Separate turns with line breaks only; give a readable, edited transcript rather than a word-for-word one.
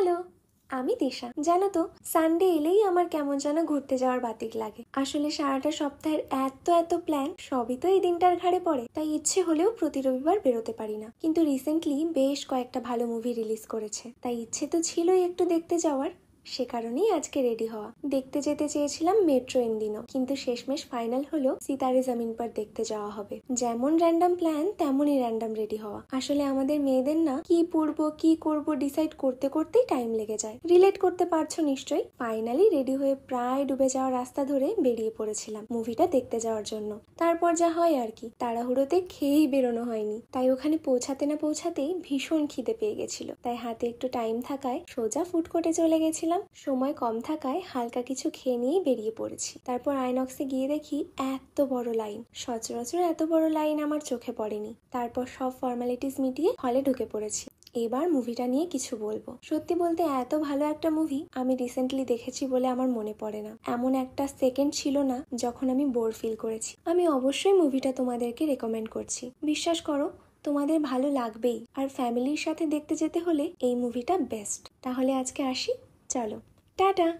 Hello, আমি দিশা। জানো তো, সানডে এলেই আমার কেমন যেন ঘুরতে যাওয়ার বাতিক লাগে। আসলে সারাটা সপ্তাহের এত এত প্ল্যান সবই তো এই দিনটার ঘাড়ে পড়ে, তাই ইচ্ছে হলেও প্রতি রবিবার বেরোতে পারি না। কিন্তু রিসেন্টলি বেশ কয়েকটা ভালো মুভি রিলিজ করেছে, তাই ইচ্ছে তো ছিলই একটু দেখতে যাওয়ার। সে কারণেই আজকে রেডি হওয়া। দেখতে যেতে চেয়েছিলাম মেট্রো ইন্ডিনো, কিন্তু শেষমেশ ফাইনাল হলো সিতারে জামিন পার দেখতে যাওয়া হবে। যেমন র্যান্ডম প্ল্যান তেমনই র্যান্ডম রেডি হওয়া। আসলে আমাদের মেয়েদের না কি পরবো কি করব ডিসাইড করতে করতেই টাইম লেগে যায়। রিলেট করতে পারছো নিশ্চয়ই। ফাইনালি রেডি হয়ে প্রায় ডুবে যাওয়া রাস্তা ধরে বেরিয়ে পড়েছিলাম মুভিটা দেখতে যাওয়ার জন্য। তারপর যা হয় আর কি, তাড়াহুড়োতে খেয়েই বেরোনো হয়নি। তাই ওখানে পৌঁছাতে না পৌঁছাতেই ভীষণ খিদে পেয়ে গেছিল। তাই হাতে একটু টাইম থাকায় সোজা ফুড কোর্টে চলে গেছিলাম। সময় কম থাকায় হালকা কিছু খেয়ে নিয়েই বেরিয়ে পড়েছি। তারপর আইনক্সে গিয়ে দেখি এত বড় লাইন। সচরাচর এত বড় লাইন আমার চোখে পড়েনি। তারপর সব ফর্মালিটিস মিটিয়ে হলে ঢুকে পড়েছি। এবার মুভিটা নিয়ে কিছু বলবো। সত্যি বলতে এত ভালো একটা মুভি আমি রিসেন্টলি দেখেছি বলে আমার মনে পড়ে না। এমন একটা সেকেন্ড ছিল না যখন আমি বোর ফিল করেছি। আমি অবশ্যই মুভিটা তোমাদেরকে রেকমেন্ড করছি। বিশ্বাস করো, তোমাদের ভালো লাগবেই। আর ফ্যামিলির সাথে দেখতে যেতে হলে এই মুভিটা বেস্ট। তাহলে আজকে আসি, চলো, টাটা।